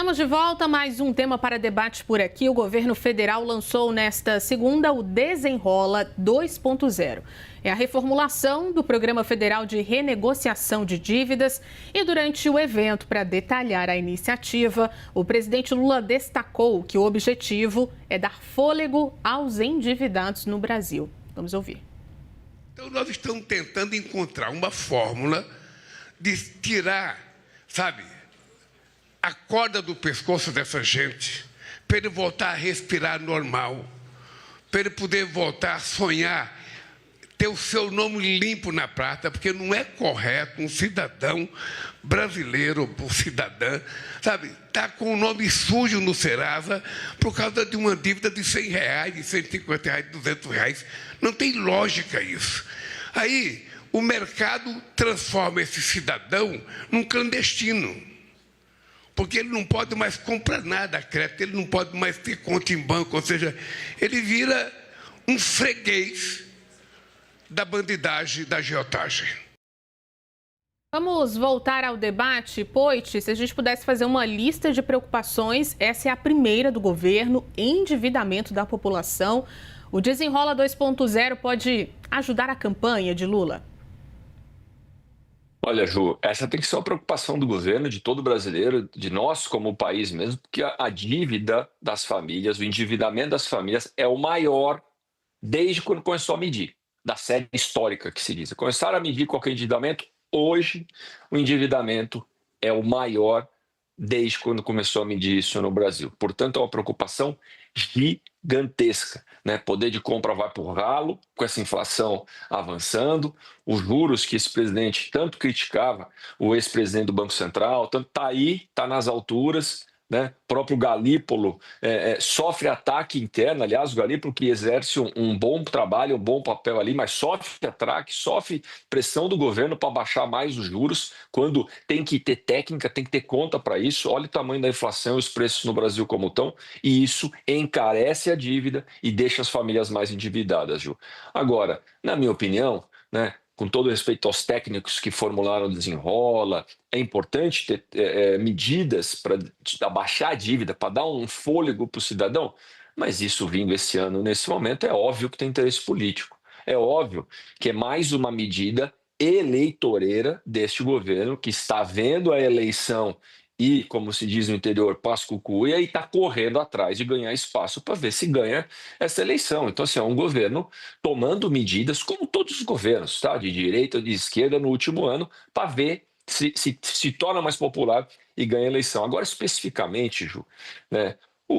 Estamos de volta, mais um tema para debate por aqui. O governo federal lançou nesta segunda o Desenrola 2.0. É a reformulação do Programa Federal de Renegociação de Dívidas e durante o evento para detalhar a iniciativa, o presidente Lula destacou que o objetivo é dar fôlego aos endividados no Brasil. Vamos ouvir. Então nós estamos tentando encontrar uma fórmula de tirar, a corda do pescoço dessa gente, para ele voltar a respirar normal, para ele poder voltar a sonhar, ter o seu nome limpo na prata, porque não é correto um cidadão brasileiro, um cidadã, tá com o nome sujo no Serasa por causa de uma dívida de R$100, de R$150, de R$200. Não tem lógica isso. Aí o mercado transforma esse cidadão num clandestino, porque ele não pode mais comprar nada a crédito, ele não pode mais ter conta em banco, ou seja, ele vira um freguês da bandidagem, da agiotagem. Vamos voltar ao debate. Poit, se a gente pudesse fazer uma lista de preocupações, essa é a primeira do governo: endividamento da população. O Desenrola 2.0 pode ajudar a campanha de Lula? Olha, Ju, essa tem que ser uma preocupação do governo, de todo brasileiro, de nós como país mesmo, porque a dívida das famílias, o endividamento das famílias é o maior desde quando começou a medir, da série histórica que se diz. Começaram a medir qualquer endividamento, hoje o endividamento é o maior desde quando começou a medir isso no Brasil. Portanto, é uma preocupação gigantesca, né? Poder de compra vai por ralo, com essa inflação avançando, os juros que esse presidente tanto criticava, o ex-presidente do Banco Central, tanto está aí, está nas alturas, né? O próprio Galípolo sofre ataque interno. Aliás, o Galípolo, que exerce um bom trabalho, um bom papel ali, mas sofre ataque, sofre pressão do governo para baixar mais os juros, quando tem que ter técnica, tem que ter conta para isso. Olha o tamanho da inflação e os preços no Brasil como estão, e isso encarece a dívida e deixa as famílias mais endividadas, Ju. Agora, na minha opinião, né, com todo respeito aos técnicos que formularam o Desenrola, é importante ter medidas para abaixar a dívida, para dar um fôlego para o cidadão, mas isso vindo esse ano, nesse momento, é óbvio que tem interesse político. É óbvio que é mais uma medida eleitoreira deste governo, que está vendo a eleição e, como se diz no interior, pascucuia, e está correndo atrás de ganhar espaço para ver se ganha essa eleição. Então, assim, é um governo tomando medidas, como todos os governos, tá? De direita ou de esquerda no último ano, para ver se torna mais popular e ganha a eleição. Agora, especificamente, Ju, né,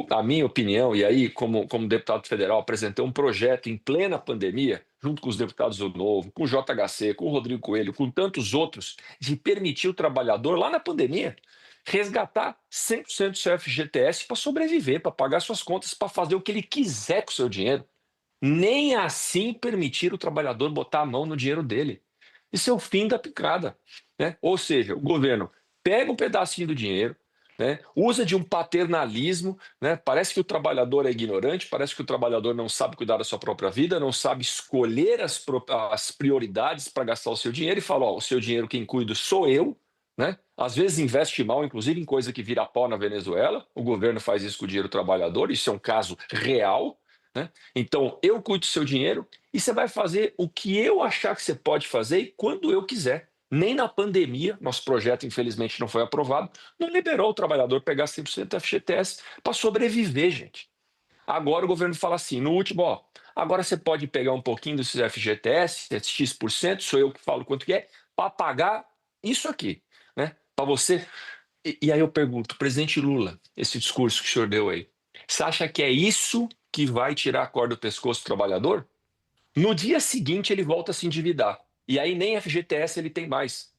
a minha opinião, e aí, como deputado federal, apresentei um projeto em plena pandemia, junto com os deputados do Novo, com o JHC, com o Rodrigo Coelho, com tantos outros, de permitir o trabalhador, lá na pandemia, resgatar 100% do seu FGTS para sobreviver, para pagar suas contas, para fazer o que ele quiser com o seu dinheiro. Nem assim permitir o trabalhador botar a mão no dinheiro dele. Isso é o fim da picada, né? Ou seja, o governo pega um pedacinho do dinheiro, né, usa de um paternalismo, né? Parece que o trabalhador é ignorante, parece que o trabalhador não sabe cuidar da sua própria vida, não sabe escolher as prioridades para gastar o seu dinheiro, e fala: ó, o seu dinheiro quem cuida sou eu, né? Às vezes investe mal, inclusive em coisa que vira pó na Venezuela. O governo faz isso com o dinheiro do trabalhador, isso é um caso real, né? Então, eu cuido do seu dinheiro e você vai fazer o que eu achar que você pode fazer e quando eu quiser. Nem na pandemia, nosso projeto, infelizmente, não foi aprovado, não liberou o trabalhador pegar 100% do FGTS para sobreviver, gente. Agora o governo fala assim, no último, ó, agora você pode pegar um pouquinho desses FGTS, X%, sou eu que falo quanto que é, para pagar isso aqui, né? Para você. E aí eu pergunto, presidente Lula, esse discurso que o senhor deu aí, você acha que é isso que vai tirar a corda do pescoço do trabalhador? No dia seguinte ele volta a se endividar. E aí nem FGTS ele tem mais.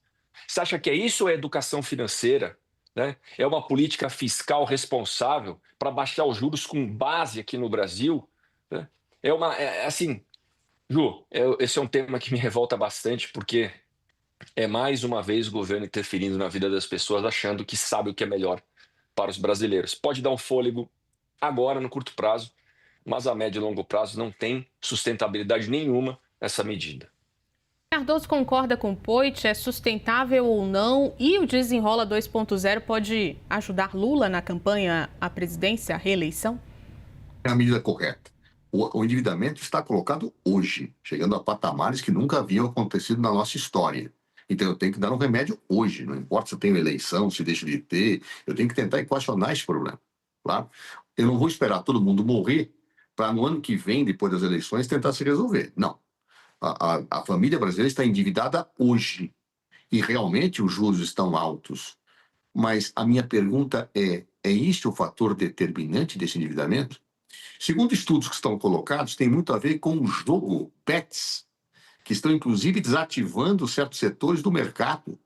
Você acha que é isso ou é educação financeira? Né? É uma política fiscal responsável para baixar os juros com base aqui no Brasil? Né? Assim, Ju, esse é um tema que me revolta bastante, porque é mais uma vez o governo interferindo na vida das pessoas, achando que sabe o que é melhor para os brasileiros. Pode dar um fôlego agora, no curto prazo, mas a médio e longo prazo não tem sustentabilidade nenhuma essa medida. Cardoso concorda com Poit, é sustentável ou não? E o Desenrola 2.0 pode ajudar Lula na campanha à presidência, à reeleição? É a medida correta. O endividamento está colocado hoje, chegando a patamares que nunca haviam acontecido na nossa história. Então eu tenho que dar um remédio hoje, não importa se eu tenho eleição, se deixo de ter, eu tenho que tentar equacionar esse problema. Claro? Eu não vou esperar todo mundo morrer para no ano que vem, depois das eleições, tentar se resolver. Não. A família brasileira está endividada hoje e realmente os juros estão altos. Mas a minha pergunta é este o fator determinante desse endividamento? Segundo estudos que estão colocados, tem muito a ver com o jogo bets, que estão inclusive desativando certos setores do mercado.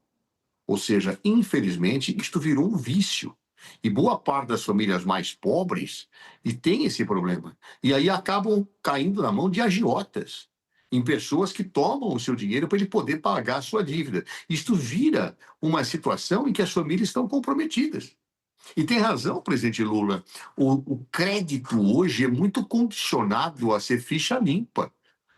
Ou seja, infelizmente, isto virou um vício. E boa parte das famílias mais pobres e tem esse problema. E aí acabam caindo na mão de agiotas, em pessoas que tomam o seu dinheiro para ele poder pagar a sua dívida. Isto vira uma situação em que as famílias estão comprometidas. E tem razão, presidente Lula, o crédito hoje é muito condicionado a ser ficha limpa.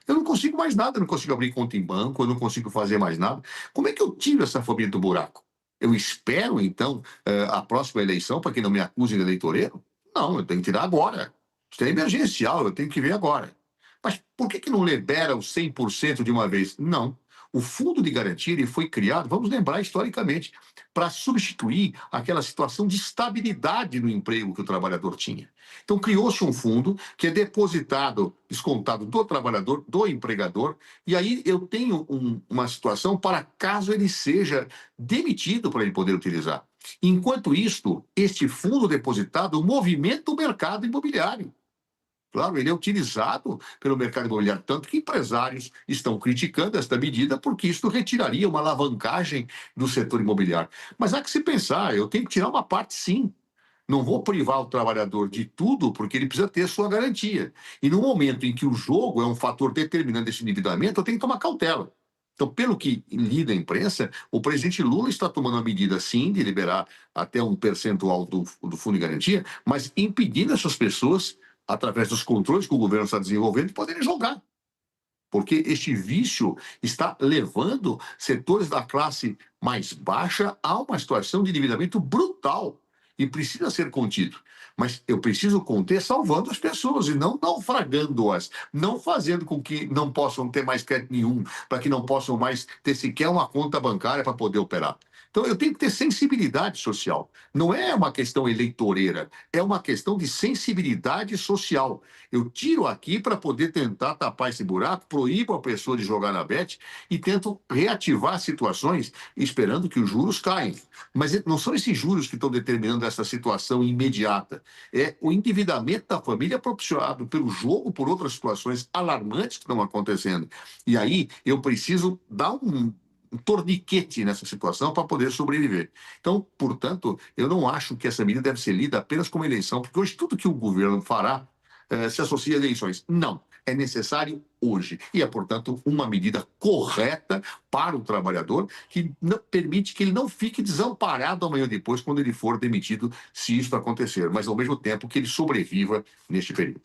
Eu não consigo mais nada, eu não consigo abrir conta em banco, eu não consigo fazer mais nada. Como é que eu tiro essa família do buraco? Eu espero, então, a próxima eleição para que não me acusem de eleitoreiro? Não, eu tenho que tirar agora. Isso é emergencial, eu tenho que ver agora. Mas por que não libera os 100% de uma vez? Não. O Fundo de Garantia ele foi criado, vamos lembrar historicamente, para substituir aquela situação de estabilidade no emprego que o trabalhador tinha. Então, criou-se um fundo que é depositado, descontado do trabalhador, do empregador, e aí eu tenho uma situação para caso ele seja demitido para ele poder utilizar. Enquanto isto, este fundo depositado movimenta o mercado imobiliário. Claro, ele é utilizado pelo mercado imobiliário, tanto que empresários estão criticando esta medida porque isso retiraria uma alavancagem do setor imobiliário. Mas há que se pensar, eu tenho que tirar uma parte sim. Não vou privar o trabalhador de tudo porque ele precisa ter sua garantia. E no momento em que o jogo é um fator determinante desse endividamento, eu tenho que tomar cautela. Então, pelo que li da imprensa, o presidente Lula está tomando a medida, sim, de liberar até um percentual do Fundo de Garantia, mas impedindo essas pessoas através dos controles que o governo está desenvolvendo, poderem jogar. Porque este vício está levando setores da classe mais baixa a uma situação de endividamento brutal e precisa ser contido. Mas eu preciso conter salvando as pessoas e não naufragando-as, não fazendo com que não possam ter mais crédito nenhum, para que não possam mais ter sequer uma conta bancária para poder operar. Então, eu tenho que ter sensibilidade social. Não é uma questão eleitoreira, é uma questão de sensibilidade social. Eu tiro aqui para poder tentar tapar esse buraco, proíbo a pessoa de jogar na bet e tento reativar situações esperando que os juros caiam. Mas não são esses juros que estão determinando essa situação imediata. É o endividamento da família propiciado pelo jogo, por outras situações alarmantes que estão acontecendo. E aí eu preciso dar um torniquete nessa situação para poder sobreviver. Então, portanto, eu não acho que essa medida deve ser lida apenas como eleição, porque hoje tudo que o governo fará se associa a eleições. Não, é necessário hoje. E é, portanto, uma medida correta para o trabalhador que não, permite que ele não fique desamparado amanhã depois, quando ele for demitido, se isso acontecer, mas ao mesmo tempo que ele sobreviva neste período.